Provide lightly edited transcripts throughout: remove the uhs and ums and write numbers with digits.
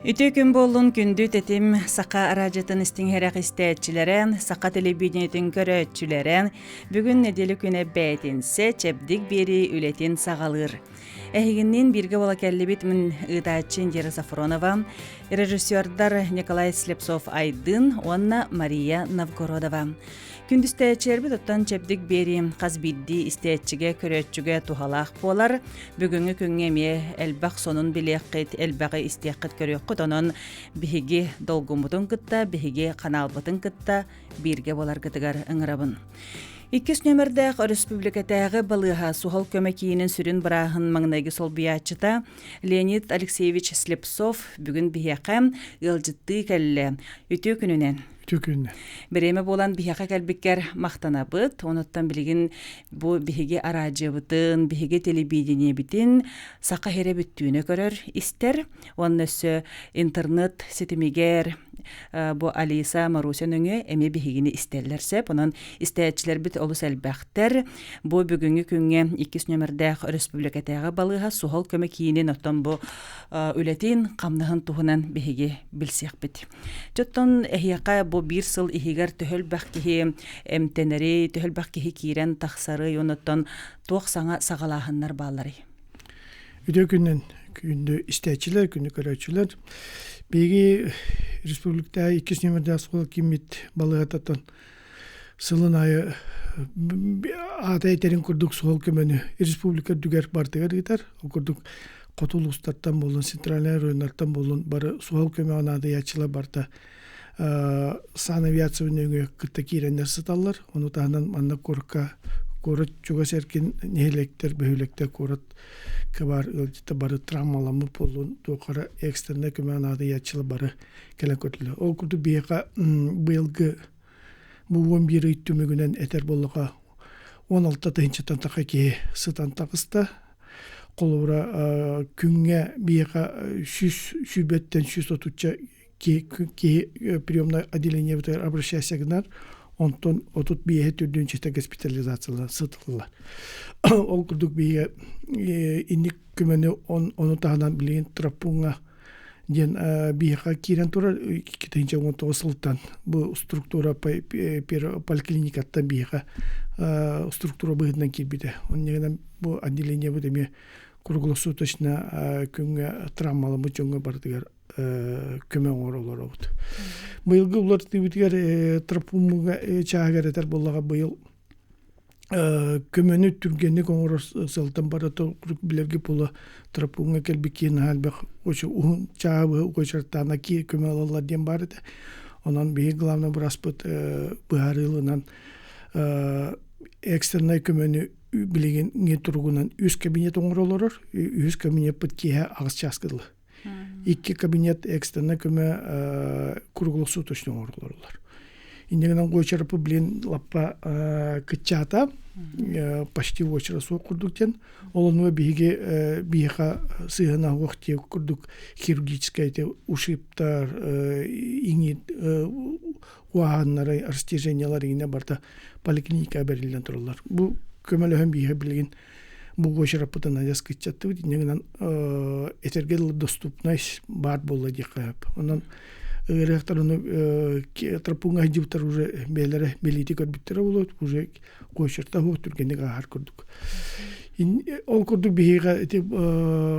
Үтө күн болун күндү тетим сака аражатын истиңхерек истээчилерен, сака телевидениятын көрөөчүлерен, бүгүн неделе күнэ бәйтинсе чепдик бери үлетин сагалыр. Эхигиннин бирге бола келлибит мин ыдаачын Жера Сафронова, режиссердар Николай Слепцов Айдын, онна Мария Новгородова. Күндүстээчербит оттан чепдик бери каз бидди истээчиге көрөөчүгө тухалаах болар. Бүгүнгү күнгө эме элбак сонун билиэккит, элбагы истиэккит көрөөхкүт онон биһиги долгумутун кытта, биһиги канаалбытын кытта бирге болар гытыгар ыңырабын. Иккис нөмердәк республикатагы балыга сухал көмөкиинин сүрүн бараахын маңнайгы солбиячыта Леонид Алексеевич Слепцов бүгүн биһиэкэ ылжытты кэлле үтүү күнүнен. Береме болан биһиэкэ кэлбиккер мактанабыт, оноттан билигин бу биһиги аражыбытын, биһиги телевидениебитин сака херебиттүүнө көрөр истер, оннөсө интернет сетимигер бу Алиса Маруся нөңө эме биһигини истеллерсеп, онон истээчилер бит олус элбэхтер бу бүгүнгү күнгө 2 нөмердәк республикатагы балыга сухал көмөкиинин оттон бу үлетин камныгын тухунан биһиги билсек бит. Жоттон эхиэкэ бу бир сыл ихигер төһөлбәк киһи эмтенери, төһөлбәк киһи киирен тахсары, оноттон туох саңа сагалаахыннар баалары. Үтө күндү истээчилер, күндү көрөөчүлөр биги республикада 2 нөмердәк сухал кимит балыгататын сылын айы атайтерин курдук сухал көмөнү республика дүгер бартыгар гитар, курдук Котулустардан болон, центральный райондардан болон бары сухал көмө анады ячыла барта сан авиация өнөңө кытта кирендер сыталлар. Ону таанан манна корка корот чуга серкин нелектер бөйлектер корот кабар ылжыта бары травмаламы болун токара экстерне көмө анады ячыла бары келен көтүлө. Ол курду бияка быйылгы бу 11 иттүмүгүнөн этер болуга 16-тан така ки сытан такыста колура күнгө бияка шүбеттен 130 ки приемное отделение обращайся гнар, он тут бие түрдүн чиста госпитализациялар сытылар. Ол курдук бие инник көмөнү ону таанан билин трапунга ден биега кирен тура 2019 сылтан бу структура поликлиникатта биега структура быгынан кирбиде. Он бу отделение бу деме круглосуточно күнгө травмалымы жөнгө бардыгар көмөң оролор болот. Быйылгы улар тибитер трапумга чаагеретер боллага быйыл көмөнү түргөнү коңор сылтан барато билерге пола трапумга келбикин халбак ошо чаабы кочартана ки көмөлалар дем бар эде. Онан бии главный браспыт баарылынан экстерный көмөнү билеген не тургунан үс кабинет оңролорор, үс кабинет пыткия агыс часкыдылы. 2 кабинет экстерный көмө круглосуточный оңролорлар. Индегенен койчарапы билен лаппа кытчата почти очера соо курдуктен, олонуа биге биха сыгана вакти курдук хирургическая ушиптар иңи уаганнары растяжениялар ине барта поликлиника берилген туралар. Бу көмөлөһөн биге билген бу гошрапытын аяс кытчатты дигенен этергел доступность бар болла дикап. Онан ректоруну трапунга диптер уже белере белити көрбүттөр болот, уже гошрта хо түргендеге хар көрдүк. Ол көрдүк биге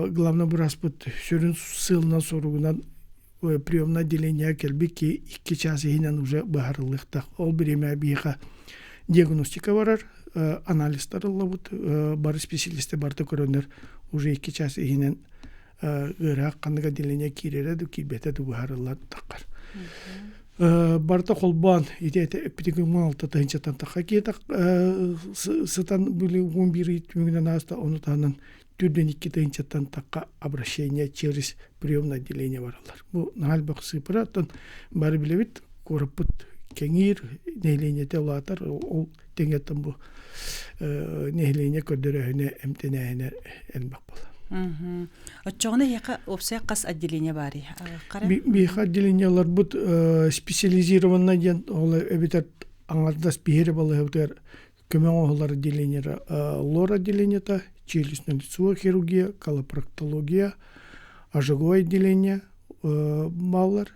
главный браспыт сүрүн сылына соругунан приемное отделение келбики 2 час инен уже баарылыкта. Ол биреме биге диагностика барар, анализдер лабут, бар специалисты барты көрөнөр уже 2 час инен ырак кандыга отделение киререді, кирбеті дуғарылар таққар. Барта қолбан, ете эпидемия 16-тан таққа кетақ, сытан бүлі 11 түмігінен аста, оны танын түрден 2-тан таққа обращение через приемное отделение баралар. Бұл нағалбақ сыпыраттан бары білебет, көріппіт кеңир, нейленете олатар, ол теңеттен бұл нейлене көрдірәуіне әмтенәйіне әлбақ бол. Отчоғына яқа опсай қас отделение бары? Бейқа отделениялар бұд специализированный ден, олар әбетер аңардас бейері балы әбетер көмен оғылар отделениялар лор отделенията, челюстно-лицевая хирургия, колопроктология, ожоговое отделение, баллар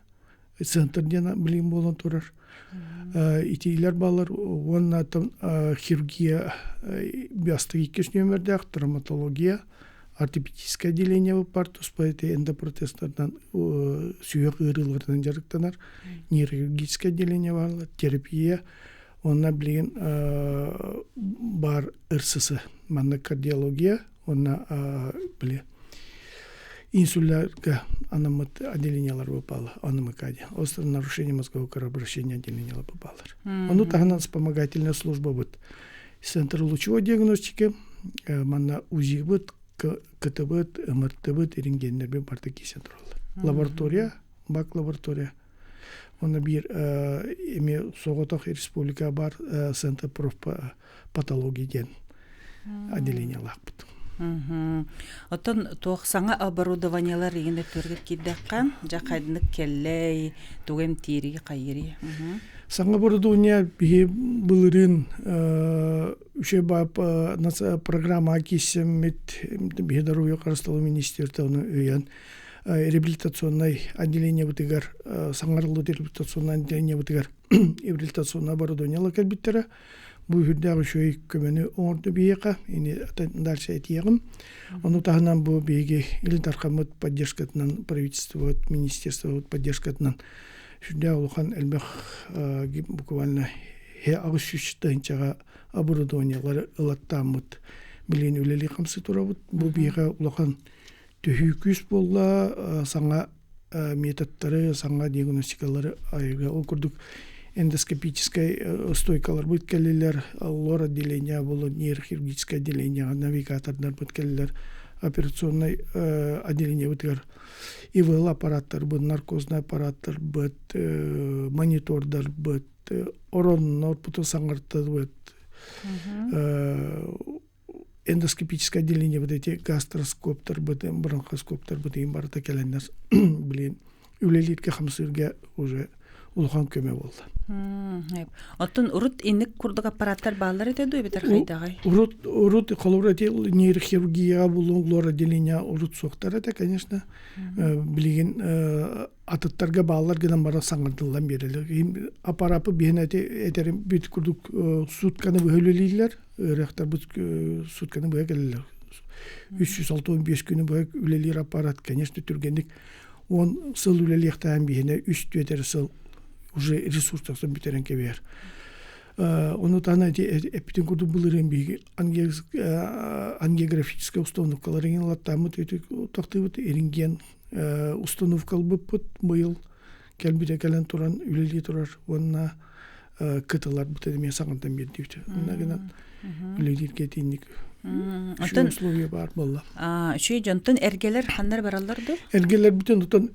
центр дена билим болон турар. Итилер баллар онна хирургия биостик 2 номердах, травматология, ортопедическое отделение бар, туспайты эндопротездардан сүйек ырылардан жарыктанар, нейрохирургическое отделение бар, терапия, онна билген бар ырсысы, манна кардиология, онна биле инсулярга анамат отделениялар попало, анамакаде. Острое нарушение мозгового кровообращения отделениялар попалар. Оно тагынан вспомогательная служба будет. Центр лучевой диагностики, манна УЗИ будет, КТ будет, МРТ будет, рентгенер будет, бар такие центры. Лаборатория, бак лаборатория. Онна бир эми Соготох республика бар центр профпатологии ден отделениялар будет. Отон туох саңа оборудованиялар игенде төргөт киддаккан, жакайдынык келлей, тугем тири кайри. Саңа оборудование бие былырын үше бап программа кисемет бие здоровья Карсталу министерства уян реабилитационное отделение бутыгар, саңарлы реабилитационное отделение бутыгар, реабилитационное оборудование лакалбиттера. Бу хүрдәгы шөй көмөнү оңорду бияка, ини дальше айтыягым. Ону тагынан бу биеге ил таркамыт поддержкатынан, правительство, министерство поддержкатынан хүрдәгы улхан элбэх буквально агышчтынчага оборудованиялары ылаттамыт билен үлели камсы турабыт. Бу биега улхан төһүкүс болла, саңа методтары, саңа диагностикалары айга окурдук. Эндоскопическая стойкалар будет келлер, лор отделение было, нейрохирургическое отделение, навигатордар будет келлер, операционное отделение будет ИВЛ аппараттар будет, наркозный аппараттар будет, монитордар будет, ороннор будет саңартар будет, эндоскопическое отделение будет, эти гастроскоптар будет, бронхоскоптар будет, им барата келлер, блин, үлелитке хамсырга уже улхан көмө болду. Оттон урут инник курдук аппараттар баалар этеду бетер хайдагай. Урут коллаборатив нейрохирургия булуңлор отделение урут соктар это, конечно, билген атыттарга баалар гынан бара саңырдылдан берелер. Аппарапы бенете этерим бит курдук сутканы бөлөлүлөр, рехтар бут сутканы бөлөлүлөр. 365 күнү бөк үлелер аппарат, конечно, түргендик. Он сыл үлелектен бихіне үст өтер сыл уже ресурстарсан битерен кебер. Оны тана эпитен курду булырын биги ангиографическая установкалар еген латтамыт өтік тақтыбыт ерінген установкал бұппыт бұйыл кәлбіде кәлен туран үлелі турар. Онына кытылар бұт әдеме сағынтан берді. Онына генат үлелер кетейінік. Şu условия бар болла. Şu jonton ergeler hannar barallardı? Ergeler bütün tutan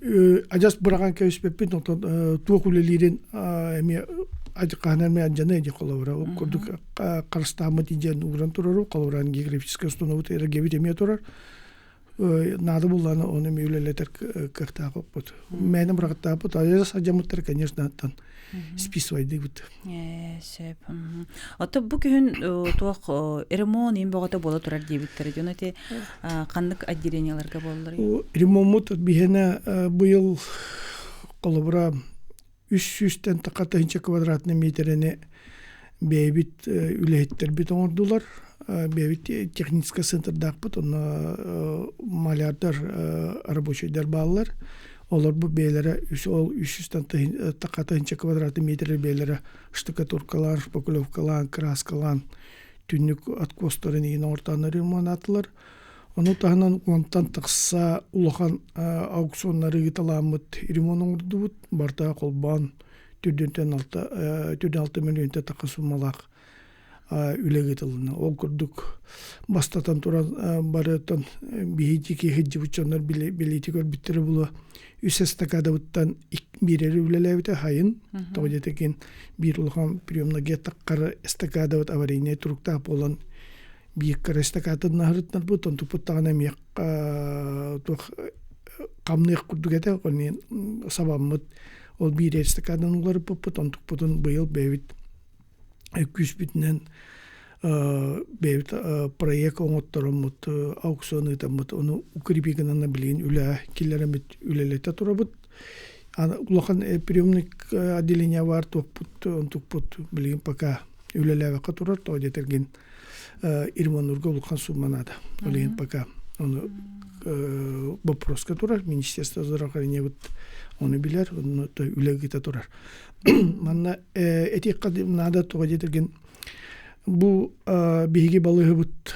ajas bırakan köspepin tutan tuğulelerin emi acıkaner me acana edi kolavra. O kurduk karstama dijen uğran turar, kolavran geografik ustanova ergebit emi turar. Надо было он имел летер как-то вот. Меня брата вот, а я садимутер, конечно, там списывай дивут. Сеп. А то букин то ремонт им богато было турар дивиттер. Дюнате кандык отделенияларга болдыр. Ремонт бихена был колобра 300-тен такатынча квадратный метріне бейбит үлеттер бит оңордулар. Бевит технический центр дақпыт, оны малярдар, рабочийдар балалар. Олар бұл бейлері, ол 300 тақатынча квадратный метр бейлері штукатуркалар, покулевкалан, краскалан, түннік откостарын еген ортаны ремонт атылар. Оны тағынан онтан тақса улахан аукционнары гиталамыт ремонт оңырдуыт, барта қолбан, 4-6 миллионта тақы сумалақ. Үлегетіліні. Ол күрдік бастатан тұран барытан бейдеке хеджібітчанлар білейтік өрбіттері бұлы үсес тақадауыттан бірері үлеләуіті хайын. Тоғдетекен бір ұлған приемнаге таққары эстакадауыт аварийне тұрықтап olan бейіккар эстакадын нағырытнар бұл тон тұпыттағына мек қамнық күрдік әті қолмен сабамыд ол бір эстакадын ұлары бұппы тон тұппытын бұйыл бәйвіт күз бүтінен бэбит проект оңоттороммут аукцион ытаммут ону укрипигенанна билин үлэ киллеремит үлэлете турабыт улахан приемник отделение бар топпут онтукпут билин пока үлэлэвэка турар тоодетерген ирмонурга улахан сумманада олин пока ону вопроска турар министерство здравоохранения onu biler, onu da ülegite turar. Manna etik kadimnada toğadetirgen bu bihigi balığı but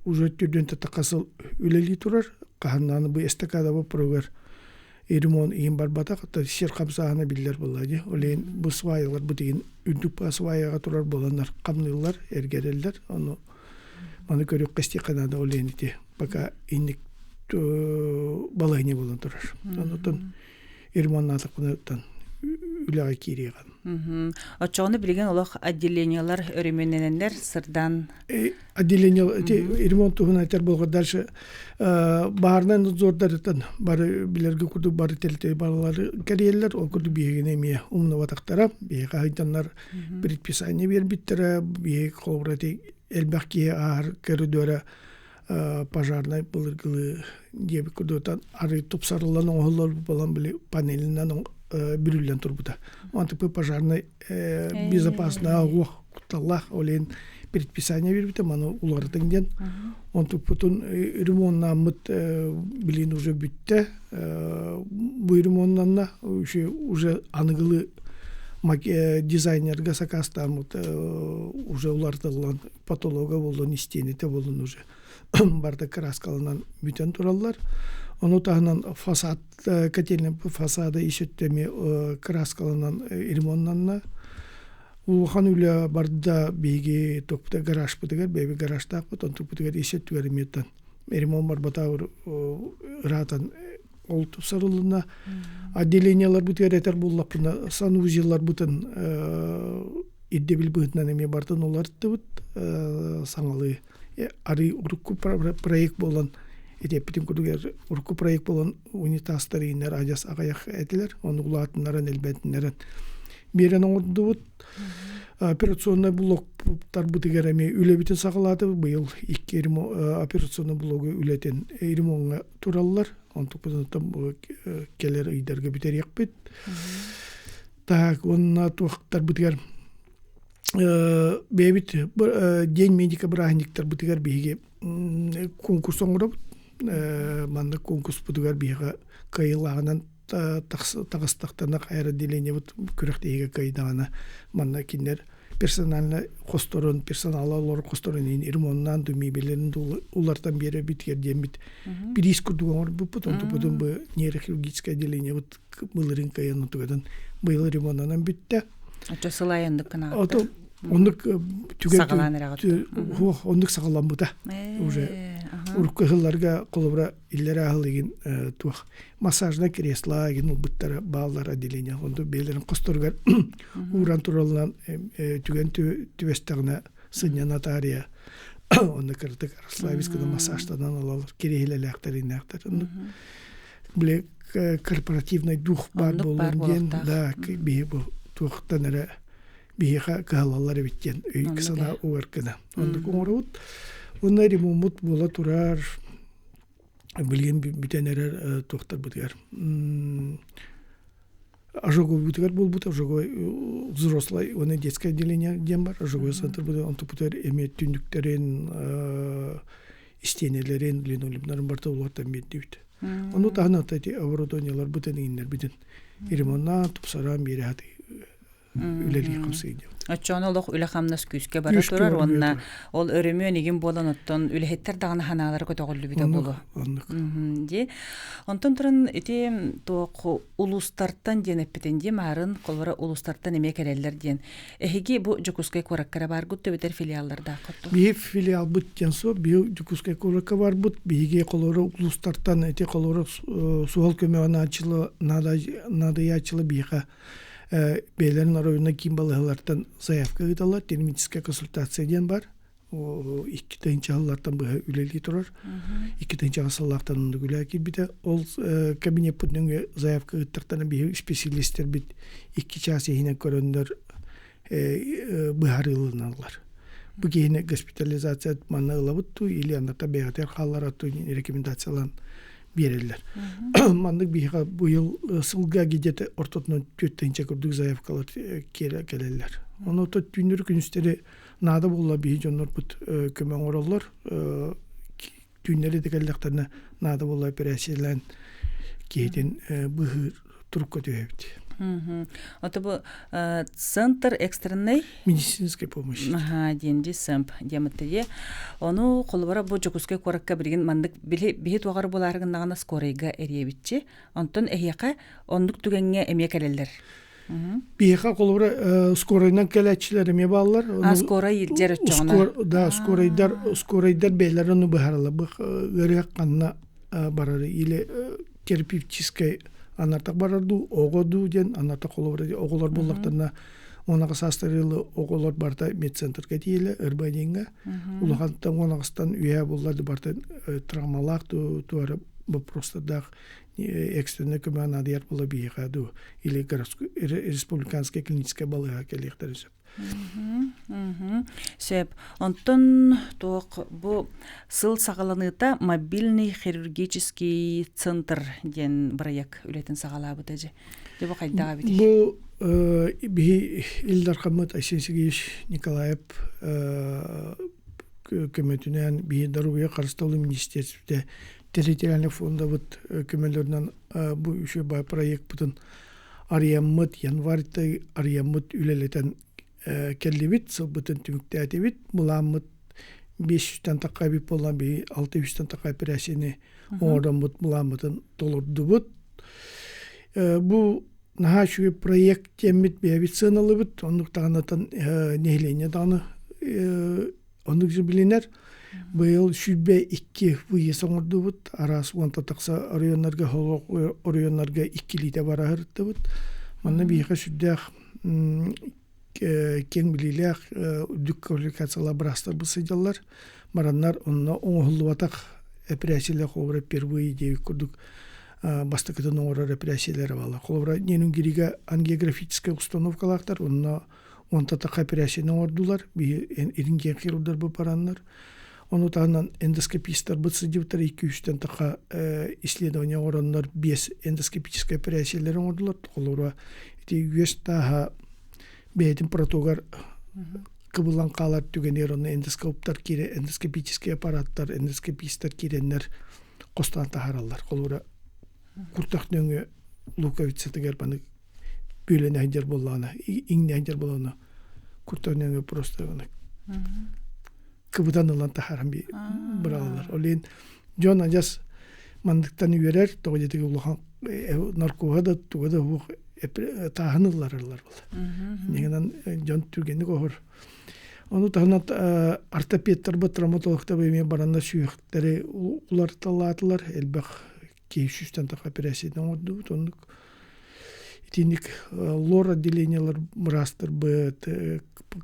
уже türdün tatakasıl üleli turar. Kahanlanı bu estekada bu program erimon iyi barbata hatta şer kapsahına biller bulladı. Oleyin bu sıvayalar bu deyin ündük sıvayaga turar bulanlar kamlılar ergereller onu bana göre kesti kanada oleyin iti. Baka innik balığı ne bulan turar. Ondan Ирманнатыкнытан үләгә кирегән. Очоны билген олох отделениялар өременнәннәр сырдан отделение ирмон тугына тер булган баардан зордардан бары билерге курду бары телте балалар кәриелләр ол курду бигене мия умны ватактара бега айтаннар предписание бербиттер бег колбрати элбәкки ар коридора пожарный булыргылы диеп курдутан ары тупсарылан оңоллор балан биле панелинен бирүлен турбута. Антыпы пожарный безопасно куталлах олен предписание бербите маны улардын ден. Антыпытын ремонтнамыт билин уже бүтте. Бу ремонтнанна уже аныгылы дизайнерга сакастамыт уже улардылган патолога болдун истенете болдун уже. Барда краскалынан бүтен тураллар. Onu tahnan fasad katelin fasada işittemi kraskalanan irmonlanna. Улхан үле барда беги топта гараж бутыгар беби гаражта потом тупутыгар işittüger меттен. Ремонт бар батаур ратан олтуп сарылына отделениялар бутыгар этер буллапына санузеллар бутын иддебил бытнан эме бартын олар тыбыт саңалы ары урукку проект болан этепитим кудугер урукку проект болан унитастар инер ажас агаяк этилер оны улаатыннаран элбетиннерен берен оңдубут операционный блоктар бутыгер эми үлебитин сагалады быйыл 2 операционный блогу үлетен ремонтга тураллар онтукпутан келер ыйдарга битерек бит так онна туактар бутыгер бебит день медика брахниктар бутыгар биге конкурс оңдоп манда конкурс бутыгар биге кайлагынан тагыстактана аэроделение бут күрөктеге кайдагана манда киндер персонально косторон персоналлар косторон ирмоннан думи билен улардан бери биткер демит бирис курдугор бу потом бу нейрохирургическое отделение вот мылырын кайын тугадан быйыл ремонтнан битте. Ача сылайындык кына. Ото ондук түгел ондук сагалан бута. Уже уркыгыларга колобра иллер агылыгын тух массажна кресло ген буттара баалар отделение онду белерин косторгар уран туралан түген түвестагына сыня нотария онда кырдык славискада массажтадан алалар керехилелектер блек корпоративный дух бар болген да бибу тухтанара биха калалар биттен кысана уеркена онда коңорут онда ремонт бола турар билген битенер тухтар бутгар ожоговый бутгар бол бут ожоговый взрослый он детское отделение дем бар ожоговый центр бут он тупутер эмет түндүктөрүн истенелерин линолеумдарын барта улардан беттибит ону тахна тати оборудованиялар бутен иннер битен ремонт тупсарам берет үлели камсыйды. Ачон олох үле хамнас күскә бара турар онна ол өрөмө нигин болан оттон үлехеттер дагына ханалар көтөгүлү бите болу. Ди. Онтон туран эти тоо улустарттан денеппетен ди марын колбара улустарттан эме кереллер ден. Эхиги бу Жукускай кораккара бар гутты битер филиалларда катту. Би филиал буттен со би Жукускай коракка бар бут биге колора улустарттан эти колора суал көмөгүнө ачылы надо ячылы бига Бейлерин аройына ким балыгалардан заявка гыдалар, термическая консультация ден бар. О 2-нче аллардан быга үлели турар. 2-нче асаллардан онда үле кирбите. Ол кабинет путныңга заявка гыттартан бе специалисттер бит 2 час ehine көрөндөр быгарылыналар. Бу кейне госпитализация манна ылабытту или анната бегатер халларатту рекомендациялан берелер. Мандык биха бу ел сылга гидете ортотно төттенче көрдүк заявкалар келелер. Оны то түнүр күнүстери нада болла бии жоннор бут көмөң ороллор түннери дегеллектарына нада болла операциялан кейден быхыр туруп көтөбүт. Это был центр экстренной медицинской помощи. Денди сэмп дематые. Ону колбара бу жокускай коракка бирген мандык бихи тугар боларыгындагына скорыйга эребитчи. Онтон эхяка ондук түгенге эмекелелер. Бихи колбара скорыйнан келечилер эме баллар. Скорый жер өчөгөнө. Да, скорыйдар бейлер ону бахарала. Бу гырык канна барары или терапевтической анартак барарду, огоду ден, анартак оловради, оголор боллактарына онага састырылы оголор барта медцентрге дейілі, ырбайденге. Улахантан онағыстан үйе болларды барта травмалақ, туары вопростардақ экстренный көмән адияр бола бейғаду, или республиканская клиническая балыға келектер өсіп. Сөп, онтон тоқ бұл сыл сағаланыта мобильный хирургический центр ден проект үлетін сағала бұтады. Дебі қайдаға бітеш? Бұл бі Илдар Хамыт Айсенсигевич Николаев көмөтінен бі Дарубия Қарыстаулы министерстве территориальный фонда бұд көмелерінен бұл үші бай проект бұтын Арияммыт, январьтай Арияммыт үлелетен келлибит, сылбытын түмікті әтебит, мұламыт 500-тен тақай бит болан бей 600-тен тақай пірәсені оңырдан бұд мұламытын толырды бұд. Бұл наға шүйе проект теммит бейбит сыналып бұд, ондық тағанатан нейлене даны ондық жібілінер. Бұл шүйбе 2 бұйы соңырды бұд, арасы онта тақса орионларға 2 лите бара ғырытты бұд. Манна бейға шүйдәқ кен билилер үдүк квалификациялар брастар бысыдалар. Мараннар онна оңғылуатақ операциялар қолбыра первые идеи көрдік бастықытын оңғыра операциялары бала. Қолбыра ненің кереге ангиографическая установкалақтар, онна онтатақ операцияны ордулар, ерінген хирурдар бұл паранлар. Оны тағынан эндоскопистар бысыдевтар 2-3-тен тақа исследования оранлар 5 эндоскопическая операциялары ордулар. Қолбыра үйес таға бейтін протогар кыбылан қалар түгенер оны эндоскоптар кире, эндоскопический аппараттар, эндоскопистар киренлер қостан тахаралар. Қолура күртақ нөңі луковицетігер баны бөлен әндер болағына, иңне әндер болағына күртақ нөңі просто кыбыдан ұлан тахаран бұралалар. Олен Джон Ажас мандықтан үйерер, тоғадетігі ұлыған наркоғада туғада ұғы тағынылар алар бол. Негенен жон түргенді қоғыр. Оны тағынат ортопедтар бұл травматологта бөйме баранда сүйіқтері ұлар талатылар. Әлбәқ кейшістен тақ операциядан орды. Тондық етіндік лор отделениялар мұрастыр бұд,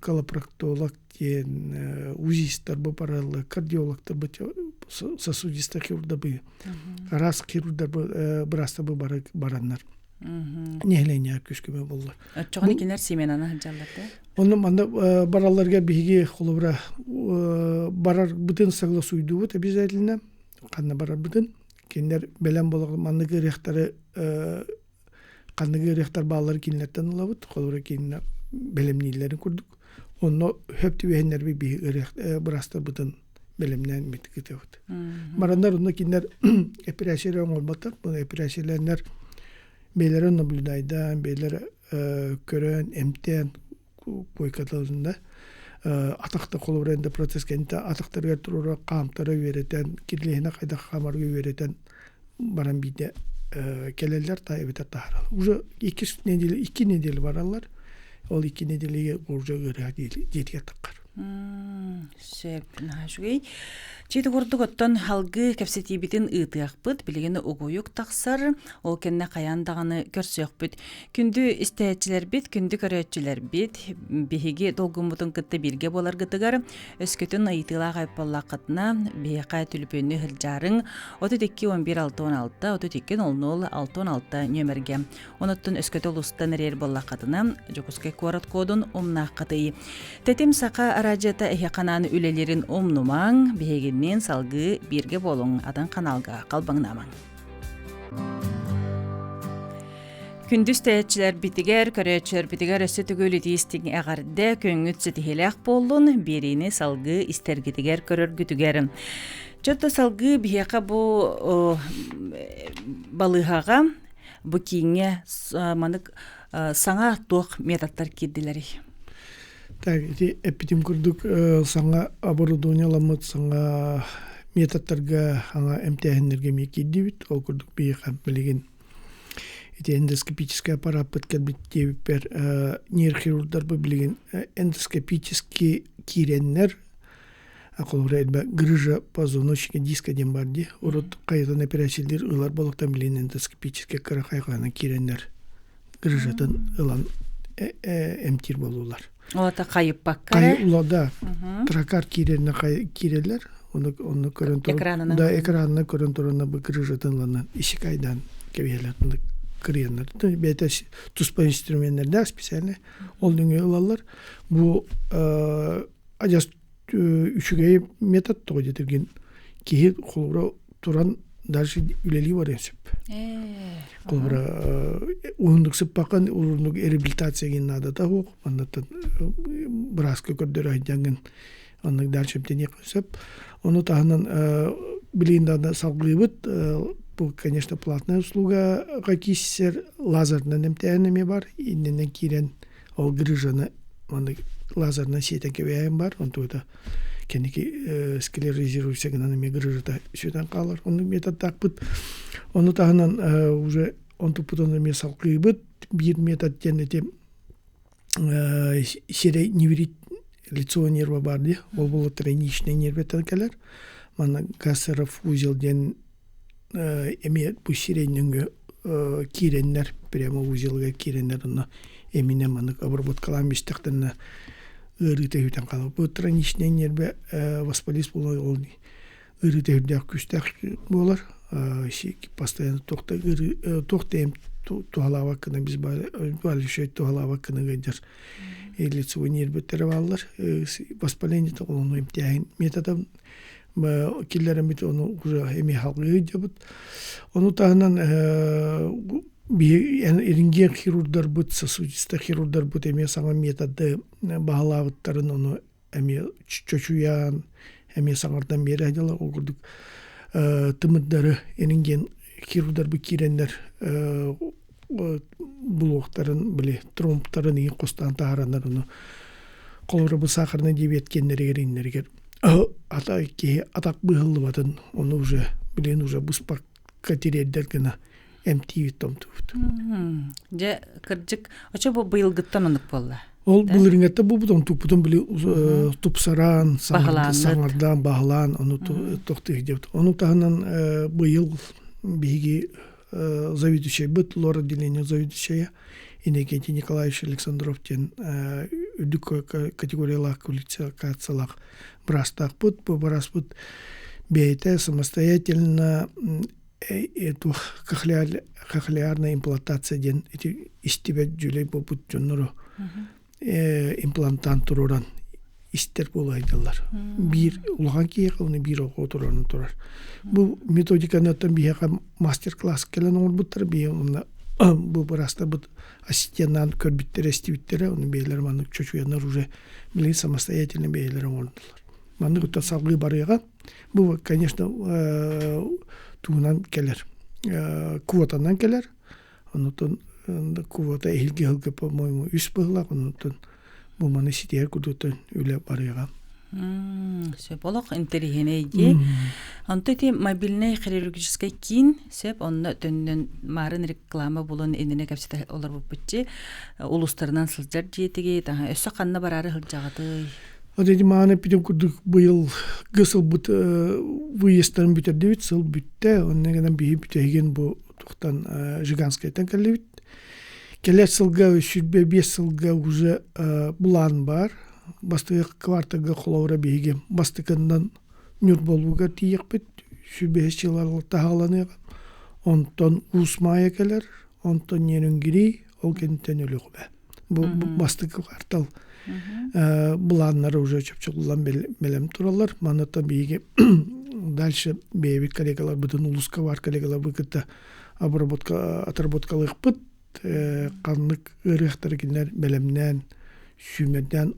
колопроктолог кен, узистар бұл паралы, кардиологтар бұд, сосудистар хирурда бұд, рас хирурдар бұрастар бұл баранлар. Нехлене күшкеме боллар. Чоғаны кенер семенаны жалларды? Оны манда бараларга биге холобра барар бытын согласуйду вот обязательно. Канна барар бытын. Кенер белем болар мандыгы рехтары кандыгы рехтар балалар кинлеттен алабыт. Холобра кинне белемнилерин курдук. Оны хөптү венер би брастар бытын белемнен миткетебит. Марандар оны кинер операция олбатар. Бу операциялар Бейлері наблюдайдан, бейлері көрін, әмтен, койкаталында атақты қолыбырында процесс кәнті атақтарға тұруыра қамтары веретен, кирлейіне қайда қамарға веретен баран бейде келелер тайыбетер тағыралы. Уже 2 неделі баралар, ол 2 неделіге ғұржа ғырға жетіге таққар. Сөп, нағашугей. Чейті көрдік оттан халғы кәпсетейбетін ұйтыяқ бұд, білігені ұғойық тақсар, ол кәнне қаяндағаны көрсіяқ бұд. Күнді істәйетчілер бет, күнді көрәтчілер бет, бейге долғын бұтын күтті бірге болар ғытығар, өскөтін ұйтыла ғайпалла қытына, бейқа түліпені ғылжарың, 32-11-616, 32-00-616 нөмірге. Оныттың өскөті ұлыстан әрер болла қытына, жокускай корат кодын омнақ қытый. Тәтім сақа аражата эхе кананы үлелерин омнумаң, бехегеннен салгы бирге болуң адан каналга калбаңнамаң. Күндүз тәйетчілер битигер, көрәтчілер битигер өсі түгілі дейістің әғарды көңіт сетихелек болын, беріні салғы істергетігер көріргітігерін. Жотта салғы бияқа бұ балығаға, бұ кейінге саңа тоқ методтар кедділері. Так, эпидем күрдік саңа оборудованияламыд, саңа методтарға, аңа эмтиахендерге мекедді бит, ол күрдік бияқа білеген. Это эндоскопический аппарат подкалбит дебипер нейрохирургдар билген эндоскопический киреннер акылбыра элбе грыжа позвоночника диска дем бар ди урут кайдан операциялар ылар болуктан билген эндоскопический карахайгана киреннер грыжатын ылан эмтир болулар. Ота кайып бакка. Кайып улада тракар киренне кирелер оны көрүн да экранына көрүн турана бу грыжатын лана ишик айдан кебелердин кырыяндар. Бета туспа инструментлерде специально ол дүнге алалар. Бу ажас үчүгей метод тоодетирген кии колбура туран даже үлели бар есеп. Колбура урундук сыппакан урундук реабилитация ген надо да хок. Андан браска көрдөр айданган андан даршептен есеп. Оны тагынан билиндада салгыбыт. Бұл, конечно, платная услуга, какие-сер лазерный немтәнеме бар, иннен кирен ол грыжаны, лазерный сетен кебеем бар, он туйда кенеки склерозирующий генанеме грыжыта сүйден қалар, оның метод тақпыт, оны тағынан уже он тупутон ме салқыбыт, бір метод тенете серей неверит лицо нерва бар де, ол бұл треничный нерветен келер, мана Гассеров узел ден эме бу сиреннеңге киреннер прямо узелга киреннер на эмине манык обработкалан бистектен ырыты хүтен калып бу траничный нерве воспалис болой ол ырыты хүдәк күстәк болар постоянно тохтем туалава кына биз балышы туалава кына гәдер лицевой нерве терваллар воспаление толону имтихан методом киллерен бит onu уже эми халгы дебут. Onu тагынан эринген хирургдар бут, сосудистый хирургдар бут эми саңа методы баалабыттарын onu эми чочуян, эми саңардан бери айдала огурдук тымыддары эринген хирургдар бу кирендер булоктарын биле тромбтарын и костан таарандар onu колору бу сахарный диабет кендерегер атак быгылы батын, оны уже, билен уже буспак катереддер гына эмтивит томтуфт. Же кыржык, очо бу быйылгыттан ондук болла? Ол быйылгытта бу бутон тупутон биле тупсаран, саңардан багылан, оны токтыг деп. Оны тагынан быйыл биги заведующий быт, лор отделение заведующая, Иннокентий Николаевич Александровтен үдүк категориялах квалификациялах брастак пут, брас пут бейте самостоятельно эту кохлеарная имплантация ден эти истебет жүлей бопут жоннору имплантант туруран истер болайдылар. Бир улган кийек, оны бир окуу турарны турар. Бу методиканы оттан бияка мастер-класс келен орбуттар бия бу браста бут ассистенттан көрбүттер эстибиттере, оны бейлер манык чочуянар уже билин самостоятельно бейлер ордулар. Манык утта салгы барыга, бу, конечно, туунан келер, квотанан келер, онутон квота элге, по-моему, 3 быгла, онутон бу маны ситер кудутон үле барыга. Сөп олық интерегенейде. Онты мобильный хирургический кин сөп онны төннен марын реклама болын эндене кәпсеті олар бұппытчы улустарынан сылжар жетіге өссі қанна барары хылжағады. Одэди маны пидем кудук быйыл гысыл бут выездарын бүтерді бит, сыл бүтті, оннегенен бейі бүтеген бұ тұқтан жиганскайтан кәлі бит. Келер сылға, сүрбе 5 сылға уже бұлан бар. Бастығы квартаға қолауыра бейге бастықындан нүр болуға тиек бет, сүрбес жыларлы тағаланы онтон усмая келер, онтон нерін гірей, ол кенттен өлі құбә. Бу бастык артал буланнары уже чөпчүллан белем туралар. Маната биге дальше беби коллегалар бүтүн улуска бар коллегалар быкытта отработкалык бут каннык ырыктар кинер белемнен сүмөдөн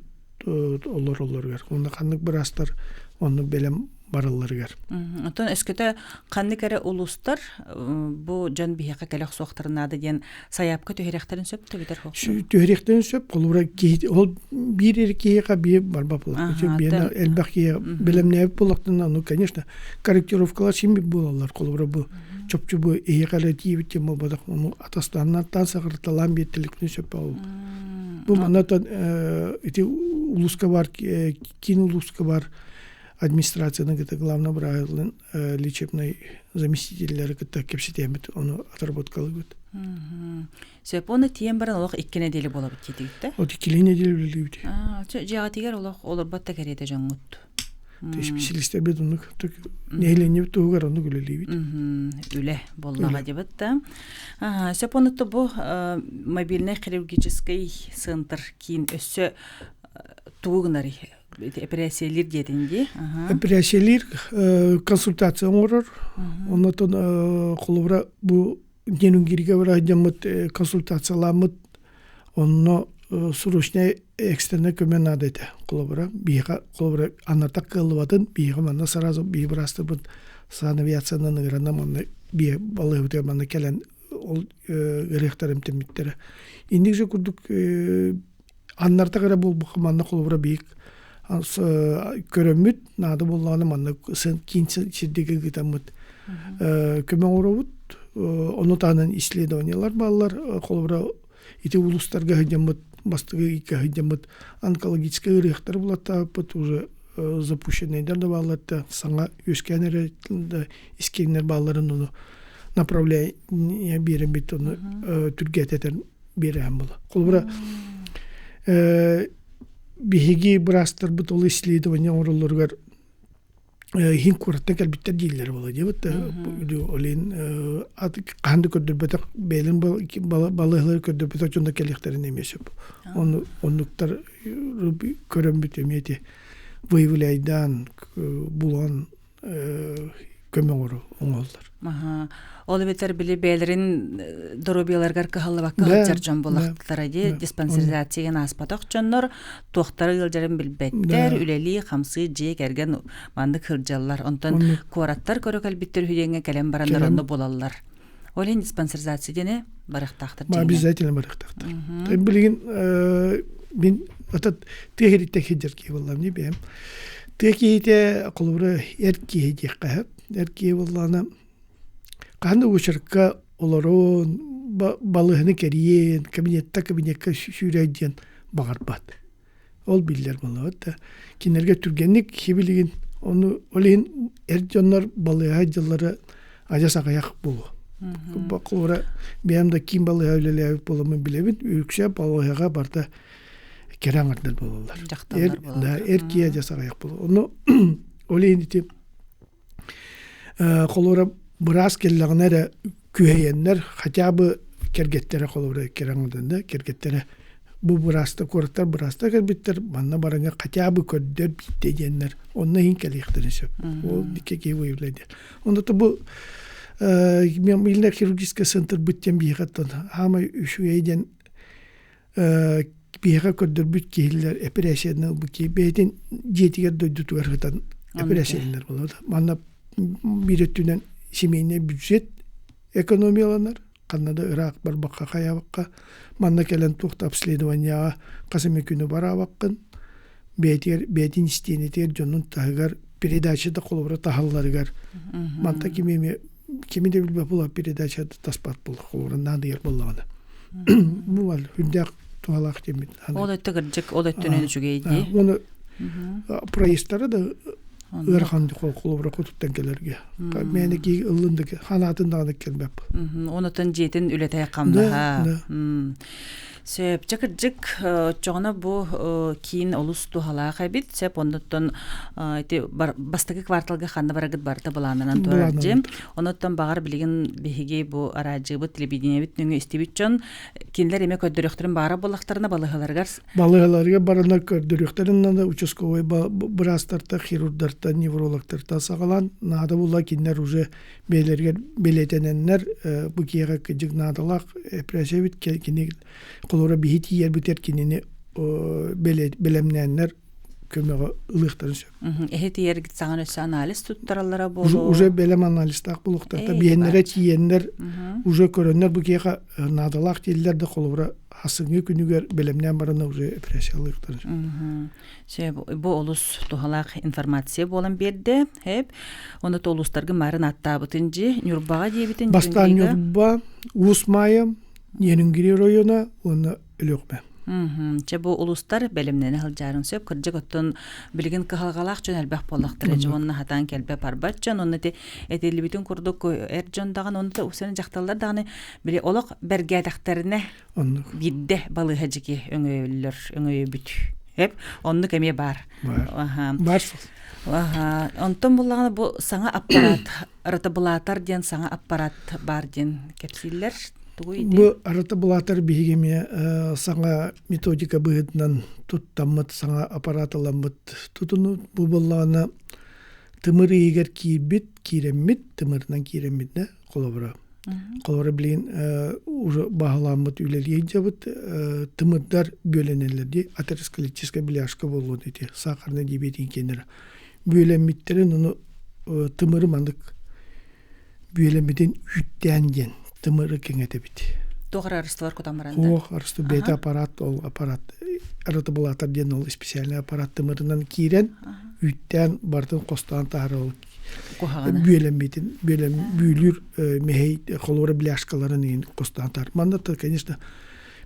олор. Онда каннык бирастар оны белем барылларыгар. Онтон эскете каннык эре улустар бу жан бияка келек суактарынады ден саяпка төһөректерин сөп төбүтер хок. Төһөректерин сөп колура ол бир эркега бир барба болот. Бена элбакия белемне болоктун, ну конечно, корректировкалар шимби болалар колура бу чөпчү бу эйгале тийбит мо бодак onu атастаннан сагырталан беттиликни сөп ал. Бу манатан эти улуска бар, кин улуска бар. Администрацияның это главный правилен лечебной заместителләре кытта кепсетемит, оны отработкалы бит. Сөп оны тиен баран олық 2 неделе бола бит кетигитте. От 2 неделе билебит. Жага тигер олар батта керете жаңгут. Специалисттер бит оны нейлене тугар оны гүлелебит. Үле боллага дебетте. Сөп оны бу мобильный хирургический центр кин өссө тугунары операциялар дединди. Операциялар консультация орор. Онотон колубра бу денунгирге бара жамыт консультацияламыт онно срочный экстренный көмөн надыйды. Колубра бийга колубра анатак кылыбатын бийга мана сразу бийбрасты бу санавиацияның грана мана бий балыгы мана келен ол рехтерим темиттер. Индиже курдук аннарта гара болбук мана колубра бийик көрөмүт нады болланы манна кинчи чидеге гитамыт көмөң оробут онутанын исследованиялар баллар колбура ити улустарга хыжамыт бастыгы хыжамыт онкологический ырыктар булатта пут уже запущенныйдар да балларда саңа өскенер искенер балларын ону направление беребит ону түргететен берем була колбура биһиги брастар бут ол исследование ороллоргар хин куртта келбиттер дилер бола дебет олин канды көдөрбөтө белин балыгылар көдөрбөтө жонда келектерин эмесип онуктар көрөмбүт эмети выявляйдан булан көмөңөрү оңолдор. Ол ветер били белерин доробияларгар кахаллабакка хатчаржан болактара ди диспансеризацияга аспатак жоннор тохтары ылжарын билбеттер үлели хамсы же керген мандык хыржаллар онтон кураттар көрөкөл биттер хүдеңе келем барандар онда болаллар. Олен диспансеризация дене барактактыр. Обязательно барактактыр. Билген мен атат техритте хиджерки боллам ди бем. Техите колбура эрки дикка эрки боллана канды учурка олорон балыгыны кериен кабинетка сүрөйден багарбат. Ол биллер болот. Кинерге түргенник хибилигин onu олин эржоннор балыга жыллары ажаса каяк болу. Бакылора бемде ким балыга өлелеп боломун билебит. Үкшө балыга барда кераңырдар бололар. Да эркия ажаса каяк болу. Onu олин ити колора Бираз келлегенер күһәйеннәр хотя бы кергеттере колора керәңдәндә кергеттере бу биразда корттар биразда кербиттер манна бараңа хотя бы көддер биттегеннәр онны ин келехтере сөп ол никеге уйлайды онда то бу мен миллер хирургический центр биттен бигаттан һәм үшүйден бига көддер бит киллер операцияны бу ки бетин жетигер дөйдүтүгөр гытан операциялар болот манна биретүнен семейный бюджет экономияланар. Канада Ирак бар бакка каябакка. Манна келен тухта обследования касыме күнү бара баккын. Бетин истенетер жонун тагар передачада колбура тахалларыгар. Манта кимиде билбе була передачада таспат бул колбура надыр боллагана. Бу вал хүндак туалак демит. Ол өттөгөржек ол өттөнөн жүгейди. Оны происттары да ырханды колбура кутуптан келерге. Меники ылындык ханатындагы келбеп. Онотон жетин үлете камда. Сөп чакыржык чоғына бу кийин олус тухалаах эбит сөп онноттон бастагы кварталга ханна барагыт барта буланынан тураржы. Онноттон багар билигин биһиги бу аражыбыт телевидениебит нүңү истибит чон кинилер эме көддөрөктөрүн баара болактарына балыгаларгар. Балыгаларга барана көрдөрөктөрүн да участковый брастарта, хирургдарта, неврологтарта сагалан нада була кинер уже белетененнер бу киега кыжык надалак пресебит кини колора бихит yer битер кинини белемненнер көмөгө ылыктарын сөп. Эхет ергит саңан өсө анализ туттаралара болу. Уже белем анализдак булуктарта биеннере тиеннер уже көрөннер бу киега надалак тилдерде колора хасыңы күнүгөр белемнен барына уже операциялыктарын. Бу олус тухалак информация болан берди. Хеп оны толустарга марын аттабытынжы Нюрбага дебитин. Бастан Нюрба, Усмайя, Ненингири района, оны өлөкмө. Бу улустар белемнен хылжарын сөп кыржык оттон билген кахалгалак жөн элбек боллактыр. Жонна хатан келбе парбат жон оны те этелибитин курдук эржондаган оны да усен жакталдар дагы биле олок бергедактерине бидде балыгыжыки өңөйлөр өңөйбүт. Хеп онну кеме бар. Бар. Онтон буллаган бу саңа аппарат ратабулатар ден саңа аппарат бар ден кепсиллер. Бу ратабулатар бигеме саңа методика быгытынан туттаммыт саңа аппараталаммыт тутуну бу буллагана тымыры егер кийбит киреммит тымырынан киреммит да колобра. Колора билин уже багаламмыт үлелген жабыт тымырдар бөлөнелерди атеросклеротическая бляшка болот эти сахарный диабет экендер. Бөлөнмиттерин уну тымыры мандык бөлөнмитин үттәнген тымыры кеңетебит. Тоғыр арыстылар кутамаранда. Арысты бета аппарат ол аппарат ратабулатар ден ол специальный аппарат тымырынан кирен үттән бардын костан тары ол бөлөнмитин бөлүр мехей колора бляшкаларын костан тары. Манда конечно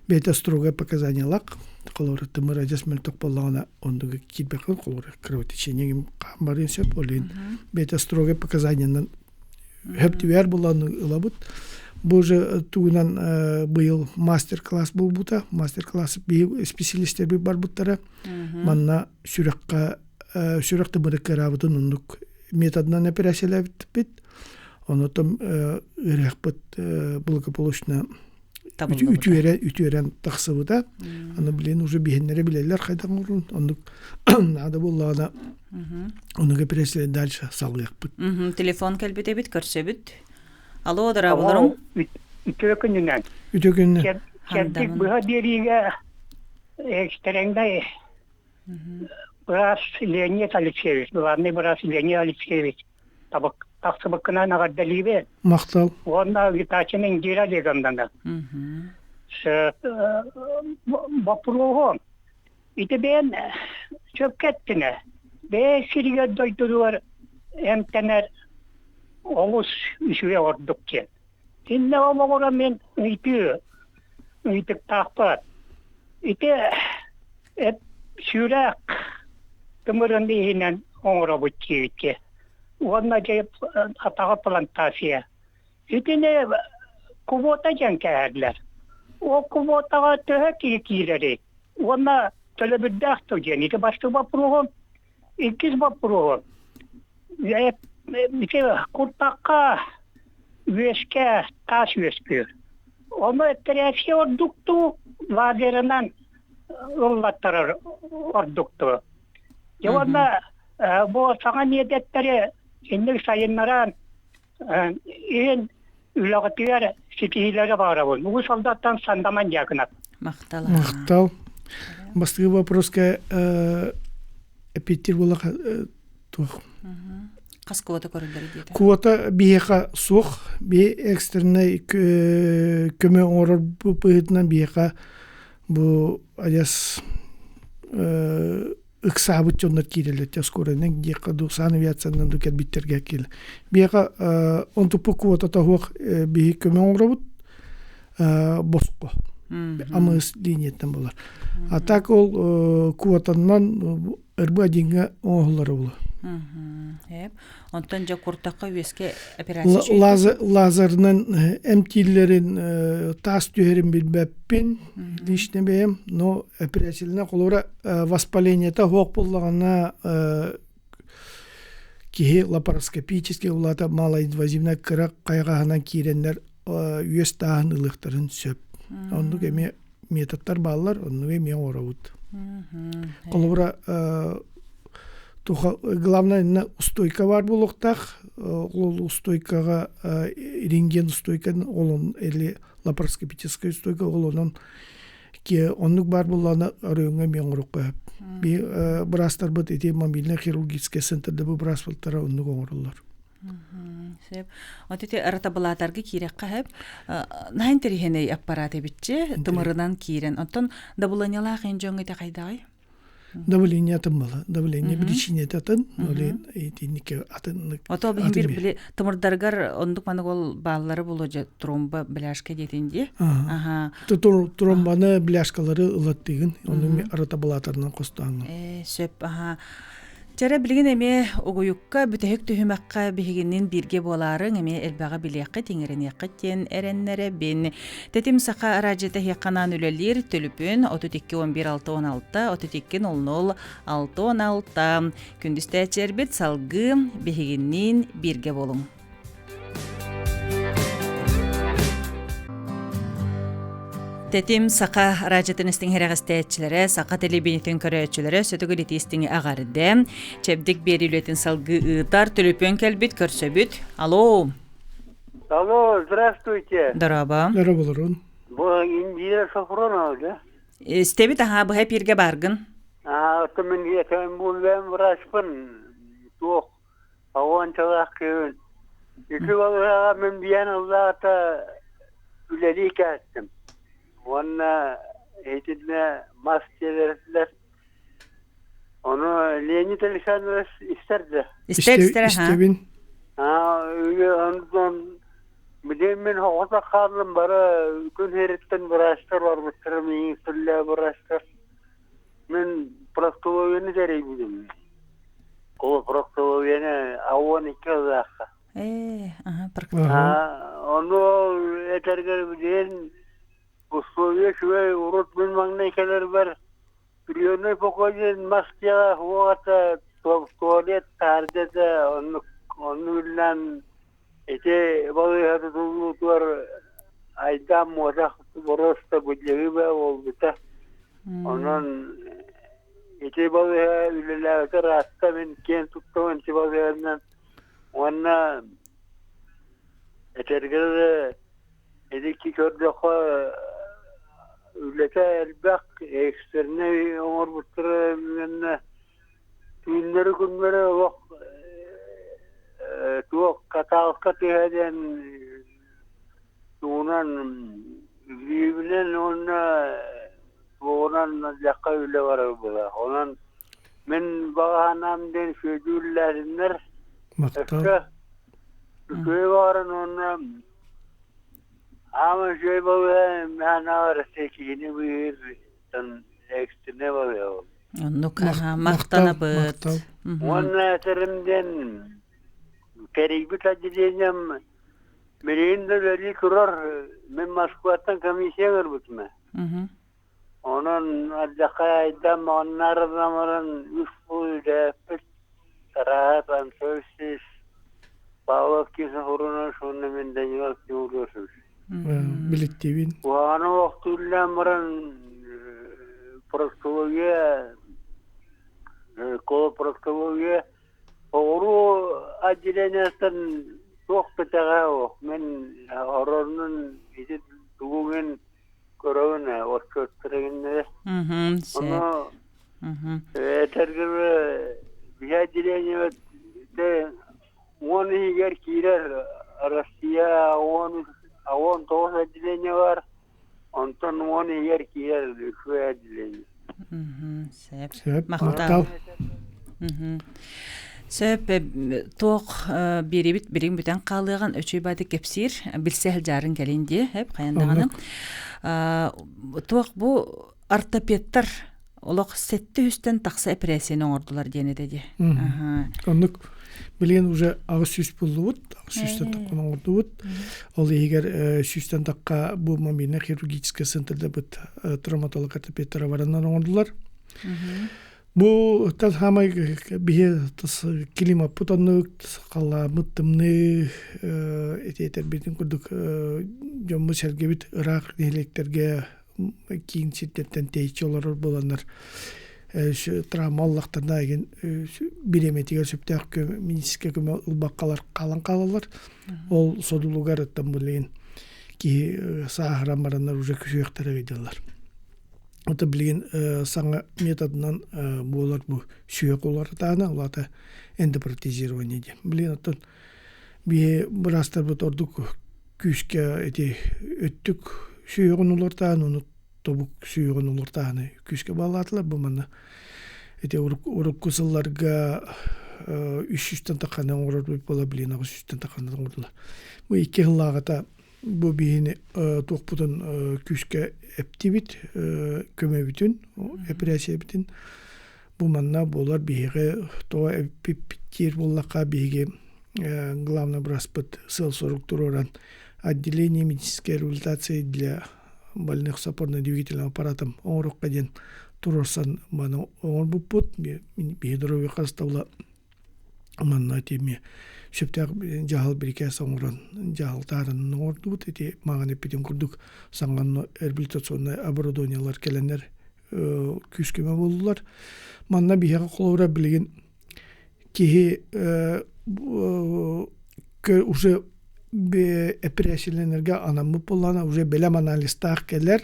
бета строгое показание лак колора тымыра жасмел токполлагана ондуга кирбекин колора кровотечение камбарын сөп олин бета строгое показаниянан хөптүбер буланы ылабыт. Бу же тугунан быйыл мастер-класс булбута, мастер-класс би специалисттер би бар буттара. Манна сүрөктө бырыкырабытын ундук методунан операциялап бит. Онотом ыракпыт благополучно үтүөрен таксыбыта. Аны билен уже бихеннере билелер кайдан урун. Ондук надо буллана. Онуга операция дальше салыякпыт. Телефон келбете бит көрсөбүт. Алло, дара болорум. Үтөкүнүнөн. Үтөкүнүнөн. Кеттик быга дериге экстереңде. Брас Леонид Алексеевич, главный брас Леонид Алексеевич. Табак таксыбыкына нагадалибе. Мактал. Онда витачының дира дегендан. Бапурого. Ите бен чөпкеттине. Бе сирге дойтуруар эмтенер олус үшүе ордукке. Тинне омогора мен үйтік тақпат. Ите сүрек тымырын дейінен оңыра бұтчиетке. Онна жайып атаға плантация. Итіне кубота жан кәрлер. О куботаға төһө кийлері. Онна төлөбүддәк төген. Ите басты бапырығым. İkiz bapuru. Kurtakka üyeske taş üyeske. Onu ettiresi orduktu. Vazirinden ıllattırır orduktu. Yavanda bu sana niyetleri şimdi sayınların en ülakatiler sitihilere bağırır. Bu soldattan sandaman yakınat. Мактал. Бастығы вопроска Питер була тух. Кас квота көрүлөр дейт. Квота биека сух, би экстерный көмө орор быытынан биека бу аяс ыксабыт жоннор кирелет яскоренен диека дусан авиациянан дукет биттерге кел. Биека он тупу квота тохук би көмө оробут боско. Амыс линияттан болар. А так ол квотаннан ырбы адинге оғылары болу. Hep. Ondan ja kurtaqqa üyeske operasiya Lazer'ın emtillerin tas tüherin bilbepin dişnebeyim no operasiyalarına kolora воспаленията hoq bullagana ki laparoskopический улата малоинвазивна кырак кайгаханан кииреннер үес таһын ылыктарын сөп. Онну эме методтар баллар, онну эме оробут. Колора главное устойка бар булуктах, ол устойкага рентген устойканы олон или лапароскопическая устойка олонун ки оннук бар булланы арыыңа мен урукка. Би брастар бут эти мобильный хирургический центрде бу брастар оннук оңорлар. Сеп. Отите аратабалатарга кирекка хеп. Найн терихене аппараты битче, тымырынан кирен. Онтон дабуланялах энжоңете кайдай. Давление тыммала, давление причине татын, олен этиннике атын. Ото бир тымырдаргар ондук маны ол баллары боложа тромба бляшка детинди. Ага. Тромбаны бляшкалары ылаттыгын, onun аратабалатарынан костаңы. Сөп, ага. Жара билген эме огуюкка бүтөһүк түһүмакка бигинин бирге боларын эме элбага билиякка теңеренекка тен эреннере бен тетим сака аражета хеканан үлелер төлүпүн 32 11 616 32 00 616 күндүстө чербет салгы бигинин бирге болуң. Тетим сака радиотенистин херагастечилери, сака телебинитин көрөчүлөрү сөтөгүл итистин агарды. Чебдик берилетин салгы ытар төлөпөн келбит көрсөбүт. Алло. Алло, здравствуйте. Здорово. Здорово. Бу Индира Сафронова, да? Стебит ага бу хепирге баргын. То мен етем бу мен врачпын. Тох. Аван чалак көн. Иши валга мен биян аллата үлелик аттым. Онна этидне мастерler onu Leonid Alexandrovich isterdi. İster ha. İstebin. Öyle ondan ben hoğuza kaldım bara gün heritten bıraştır var bitirmeyin sülle bıraştır. Ben proktologiyeni dereydim. O proktologiyeni avon iki azakka. Onu eterger bilen условия швей урод мен магнекелер бар. Приёмный покойный мастера хуата туалет тардеде он билан эти балыгы тулуар айдам мозах просто бүдлеге ол бита. Онон эти балыгы үлелер раста мен кен туттон эти балыгынан онна этергер эдики көрдөкө Ülete elbak eksterne omur buttara minne tüyünleri günleri vak tuğuk katalka tüheden tuğunan büyübünen tuğunan yakka öyle var bula. Onan men bağanamden söydüllerinler Makta. Köy varın ona ama şey böyle manavra sekini bir tan ekstrene böyle. Onluk aha maktana bıt. Onun terimden keribi tacıdıyım. Merinde böyle kurar. Ben Moskva'dan komisyon arbutma. Onun adakayda onlardan üç boyda pek rahat ansözsüz. Bağlık kişi horuna şunu menden yok diyorsunuz. Bilettivin. Вана вақтылла мыран проктология колопроктология ору отделениятан тоқ бітаға мен оронун ити тугумен көрөүнө орчоттырыгынне оно этергер бия отделение де он егер кирер Россия Avon toğuz edileni var. Ondan onu yer ki yer şu edileni. Sep. Maktal. Sep toğ birin büten kalığın öçüy badı kepsir. Bilsehel jarın gelindi hep kayandağının. Toğ bu ortopedler олох сетте үстен тақса операцияны оңордулар диэне деди. Аха. Оннук билген уже агыс сүз булдубут, агыс сүзден таккан оңордубут. Ол егер сүзден такка бу мобильный хирургический центрде бут травматолог ортопедтер бараннан оңордулар. Бу тас хамай бие тас килима путоннук калла мыттымны этетер битин курдук жомму сергебит ырак нелектерге кийин ситтеттен тейчолор боландар травмаллактарда еген биреметиге сөптөк медицинske көмө улбаккалар калан калалар. Ол содулугар аттан билген ки сахарамарандар уже күсөктөргө идилар. Ота билген саңа методунан болар бу сүйөк оларданы улата эндопротезирование де. Билген оттон бие бурастар бут ордук күскө эти өттүк сүйөгүн улартаны, уну тобук сүйөгүн улартаны күскө балатылар. Бу мана эти урук кусылларга 300 таканы оңорот бола билген, 300 таканы оңордулар. Бу 2 жыллагата бу бийини токпутун күскө эптибит көмөбүтүн операция битин бу манна болар биге то эпиптир боллака биге главный браспыт сел 42 отделение медицинской реабилитации для больных с опорно-двигательным аппаратом оңорокка ден турорсан мана оңорбуппут бедровый хаставла манна теме шептак жахал бирке соңрон жахалтарын оңордубут эти маганы питин курдук саңган реабилитационный оборудованиялар келенер күскөмө болдулар. Манна бияга колора билген ки уже операцияларга анамы болана уже белем анализ так келер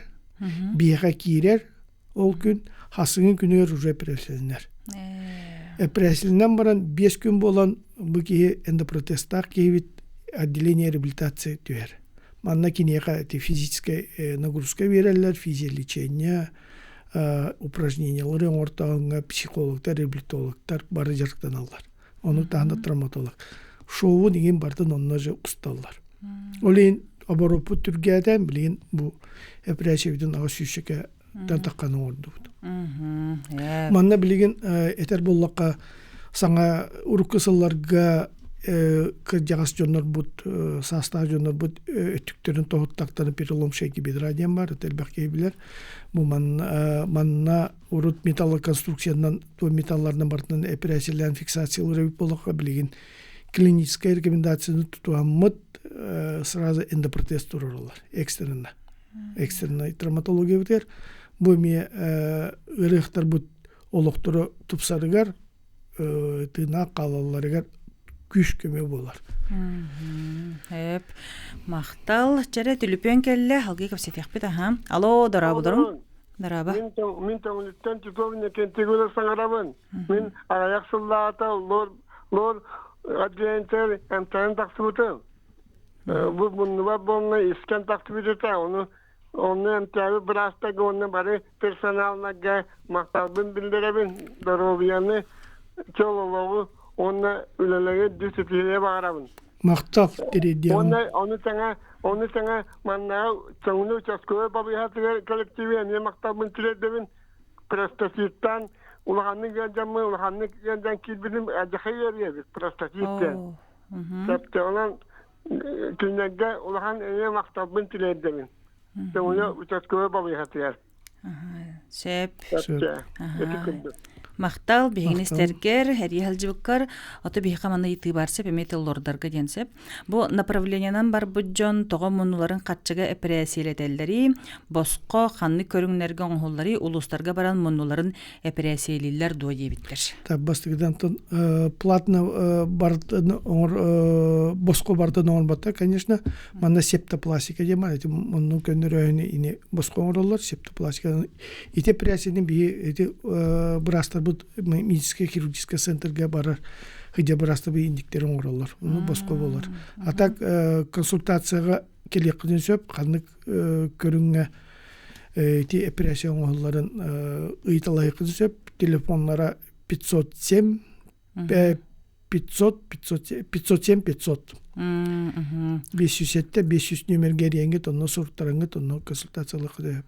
бияга кирер ол күн хасыгын күнөр уже операциялар. Операциялардан баран 5 күн болан бу ки эндопротез кебит отделение реабилитации түйер. Манна кинега физическая нагрузка берелер, физиолечение, упражнениялар оңортагынга психологтар, реабилитологтар бары жарыктан алар. Оны тагында травматолог. Шоу деген бардын онна же усталлар. Олен оборопу түргәдән билген бу операцияден агыс сүшкә тантаккан ордубут. Манна билген этер боллакка саңа урукысылларга кыржагас жоннор бут саста жоннор бут өттүктөрүн тоғыттактарын перелом шеки бедрадиан бар телбакке билер. Бу манна урут металлы конструкциядан то металлардан бартынан операцияларын фиксациялары боллакка билген клиническая рекомендацияны тутуаммыт сразу эндопротез туралар экстернна. Экстернна травматология битер. Бу ме ырыктар бут олоктора тупсарыгар тына калаларыгар күш көмө болар. Хеп мактал чаре түлүпөн келле алгы кепсетекпит аха. Алло, дарабы. Дараба. Мен тоңлуттан типовне кентегөлөр саңарабын. Мен аяқсыллаата лор адвентер эмтан таксыбытым. Бу мунуба болна искен таксыбыта, onu emtabi birasta gönne bari personalnaga maqtabın bildirabın dorobiyanı çololoğu ona ülelege düsütüye bağırabın. Maqtab dedi. Onu sana manna çoğunu uçaskoya babihatı kolektivi ne maqtabın tiledebin prostasittan ulağanı geleceğimi ulağanı geleceğim kilbirim acıkayır yedik prostasittan. Septe olan künnege ulağan ne maqtabın tiledebin. Çoğunu uçaskoya babihatı yer. Sep. Мақтал бигинистеркер, хәрихәлҗибеккар, аты бихаманы итибарсы пеметеллордарга денсеп. Бу направлениянан бар буҗҗон тогы мунуларын катчыга операцияләтәләри, боско ханны көрүңнәргә оңһуллары улустарга баран мунуларын операциялиләр дуе биттер. Табастыгдан платно бартын боско бартын оңбата, конечно, манда септопластика дема, эти муну көндөрөйне ине боско оңроллар, септопластика. Ите операциянын би эти брастар медицинский хирургический центрге барар, где бараста бы индиктер оңроллар, уну боско болар. А так консультацияга келе кылын сөп, канык көрүнгө эти операция оңролларын ыйталай кылын сөп, телефонлара 507 500 507-те 500 нөмерге реңге тонно сурттарыңы тонно консультациялық деп.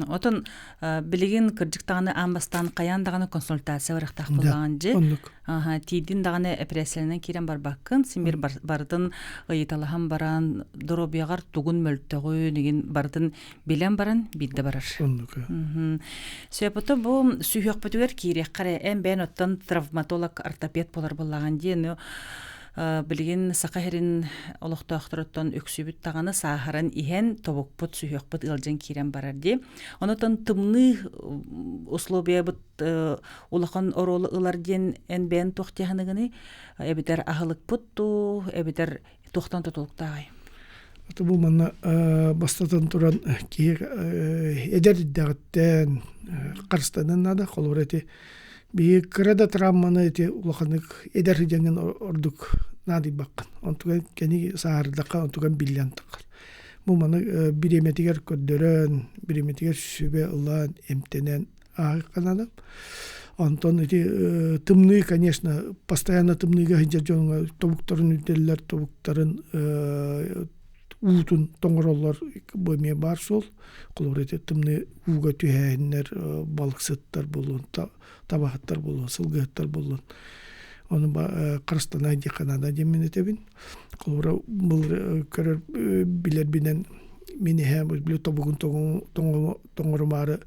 Отон билигин кырдыктаганы амбастан каян даганы консультация барактак булган же. Онлук. Тидин даганы операциянан кирен барбаккын, син бир бардын ыйталахан баран, доробиягар тугун мөлтөгү деген бардын билен баран бидде барар. Онлук. Сөйпөтө бу сүйөк бүтүгөр кирек каре эм бен оттон травматолог ортопед болар буллаган же. Билигин сакахерин олохтоохтороттон өксүбүт таганы сахаран ихен тобукпут сүйөкпут ылжын кирен барар ди. Онотон тымны условия бут улахан оролу ылар ден энбен тохтяханыгыны эбитер ахылыкпутту, эбитер тохтан тотулуктагай. Ата бу манна бастатан туран кир эдердэгеттен карстанын нада колорети би кырада травманы эти улаханык эдерденген ордук нади баккан. Онтуга кени саардакка онтуган биллиан таккар. Бу маны биреметигер көддөрөн, биреметигер сүбе ылан эмтенен агыканада. Антон эти тымны, конечно, постоянно тымныга хижажонга тобуктарын үтеллер, тобуктарын уутун тоңороллор бөме бар сол. Колорети тымны уга түһәннер, балыксыттар болун, табахаттар болун, сылгыттар болун. Оны Кыргызстан ди Канада демен этебин. Колора бул көрөр билер бинен мени һәм биле тобугун тоңормары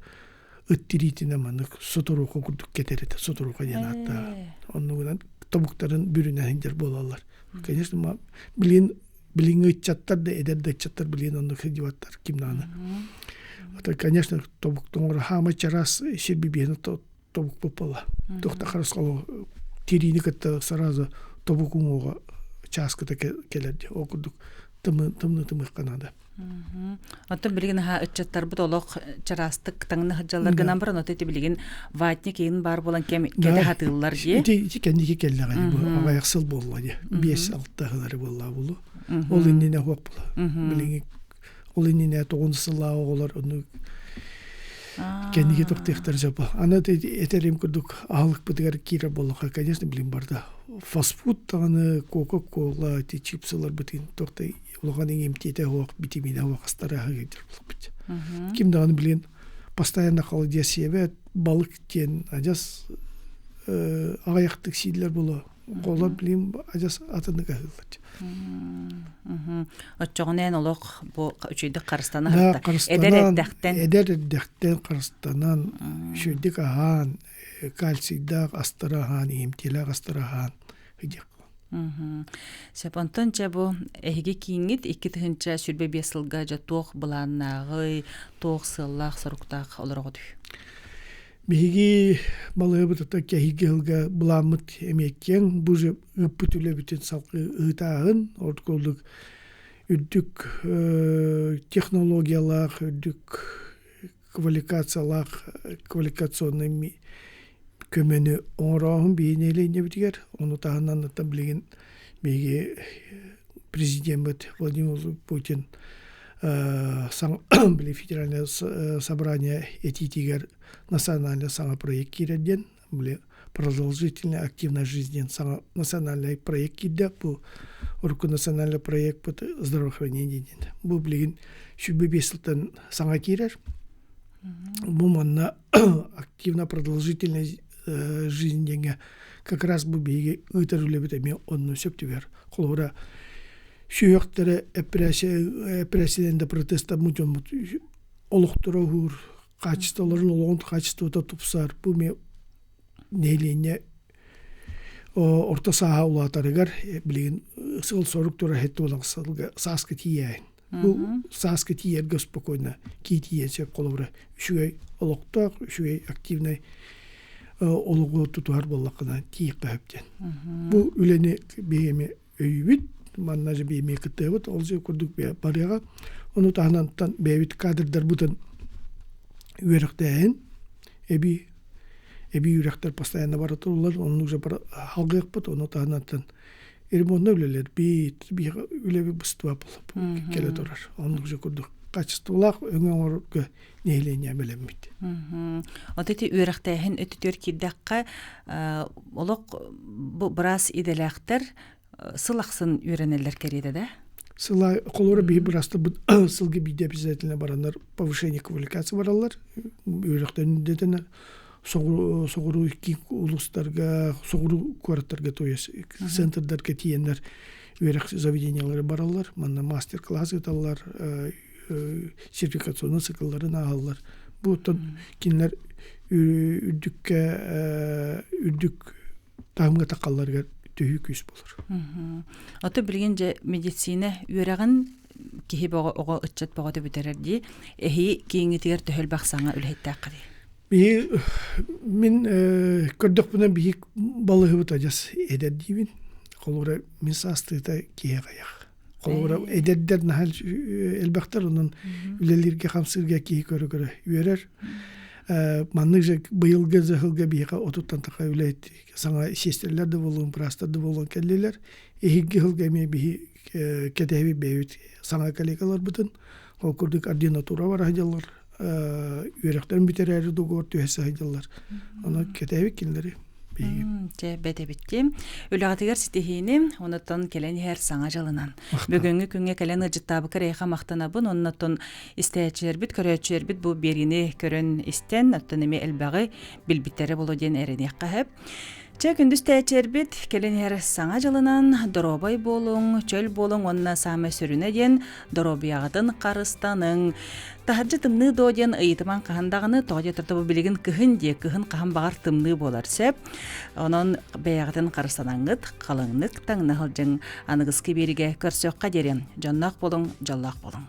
ыттиритине манык сотору курдук кетерет, сотору каянатта. Оннуган тобуктарын бүрүнө хинжер болалар. Конечно, билин ычаттар да эдерде ычаттар билин онду хидиваттар кимнаны. Это, конечно, тобук тоңор хама чарас ширбибиен тобук попала. Тохта харасқало тирини катта сразу тобукуңога часката келерди. Окудук тымны канада. Отто билигин ычаттар бут олох чарастык таңны хыджалар гынан баран отто билигин ватник ин бар болан кеде хатыллар же. Ити кендиге келлеген бу агаяқсыл болла же. 5-6 болла булу. Ол инне хок була. Билигин ол инне 9-сылла оголар ону кендиге токтыктар жапа. Аны этерим курдук алык бутыгар кира боллаха, конечно, билим барда. Фастфуд таганы кока-кола, чипсылар бутын токтай улаганын эмтете хок витамин хок астарага кетип бит. Ким даганы билин постоянно холодия себе балык тен ажас агаяктык сийлер боло. Колор билим ажас атыны кагылат. Отчогонен олох бу үчүйдү Кыргызстана хатта. Эдердектен Кыргызстанан шүйдүк ахан кальцийда астарахан, эмтеле астарахан хидик. Сепонтон чабу эһиге кийингит 2-нче сүрбе 5 сылга жатох буланнагы тох сыллах соруктак олоргоду. Биги балыбытта кehigilga буламыт эмеккен бужы үпүтүлө бүтүн салкы ытагын ортколдук үдүк технологиялар үдүк квалификационный көмөнү оңроон бейнелейне битигер ону тагынан да билген биги президент Владимир Путин были федеральное собрание этитигер национальный самопроект кирден, были продолжительная активная жизнь национальный проект кирден, был руку национальный проект по здравоохранению. Был блин шубы бесилтен санга кирер. Был манна активно продолжительная жизнь как раз был беги утерулебитами онну септивер. Колора шүйөктөрө пресиденте протеста мутон олуктуруур качестволорун олоон качеството тупсар бу ме нелене орто саха улатарыгар билин сыл соруктура хеттулаңсылга саска тиен бу саска тиерге спокойно китиесе колора шүй олуктак шүй активный олугу тутуар боллакына тиеккептен бу үлени бееме өйбүт маннажы бейме кытыбыт, ол же күрдік барыға. Оны тағынантан бейбіт кадрдар бұтын үйеріктәйін, әбі үйеріктер постоянно баратыр олар, оның же бар халғық бұт, оны тағынантан ермонны өлелер, бейт, үлебі бұстыва болып келе тұрар. Оның же күрдік качестволақ өңен орғы нейлене білемейді. Отеті үйеріктәйін өтітер кеддаққа олық біраз иделәқтір сылақсын үйренелер кереді да? Сыла колора бии бирасты сылгы бийде обязательно баранар повышение квалификации баралар. Үйрөктөн детен соғыру ки улустарга, соғыру квартарга, то есть центрдарга тиеннер үйрөк заведениялары баралар. Манна мастер-класс ыталар, сертификационный циклларын алалар. Бу кинлер үрдүк тагымга такалларга түйі күс болыр. Аты білген же медицина үйрәғін кихи оға ұтчат бағады бүтерерді, әхи кейінгетігер төхіл бақсаңа үлхетті ақыры. Мен көрдік бұнан бейік балығы бұта жас әдер деймін. Қолуыра мен састыйта кие қаяқ. Қолуыра әдердер нахал әлбақтар оның үлелерге қамсырға кие көрі үйерер. Манның же бұйылғы зығылға бейіға отуттан тақа үләйті. Саңа шестерлерді болуын, прастарды болуын кәлелер. Ехігі ғылға ме бейі кәтәйбі бәйбіт саңа коллегалар бұтын. Ол күрдік ординатура бар ғадялар. Үйрәқтарын бітер әрі доғыр түйесі ғадялар. Оны кәтәйбі кәлелері бейі. Бәді бітті. Үліғатығар сетехейні, онаттан кәлән әр саңа жалынан. Бүгінгі күнге кәлән ұжыттабы кәрейға мақтанабын, онаттан істәйчілер біт, көрәтшілер біт, бұл беріні көрін істен, оттан еме әлбағы білбіттері болу ден әріне қағып. Күндіз тәйчер біт, кәлән әр саңа жалынан, доробай болуң, чөл болуң, онына саме сүріне ден, доробияғыдың қарыстаның. Тахаржы тымны дооден ыйытыман қағандағыны тоғде тұртыбы білігін кіхін де, кіхін қаған бағар тымны болар сөп. Онын бәяғыдың қарыстанаңыт, қалыңнық таңны ғылжың анығыз кеберіге көрсөққа дерен. Жоннақ болуң, жоллақ болуң.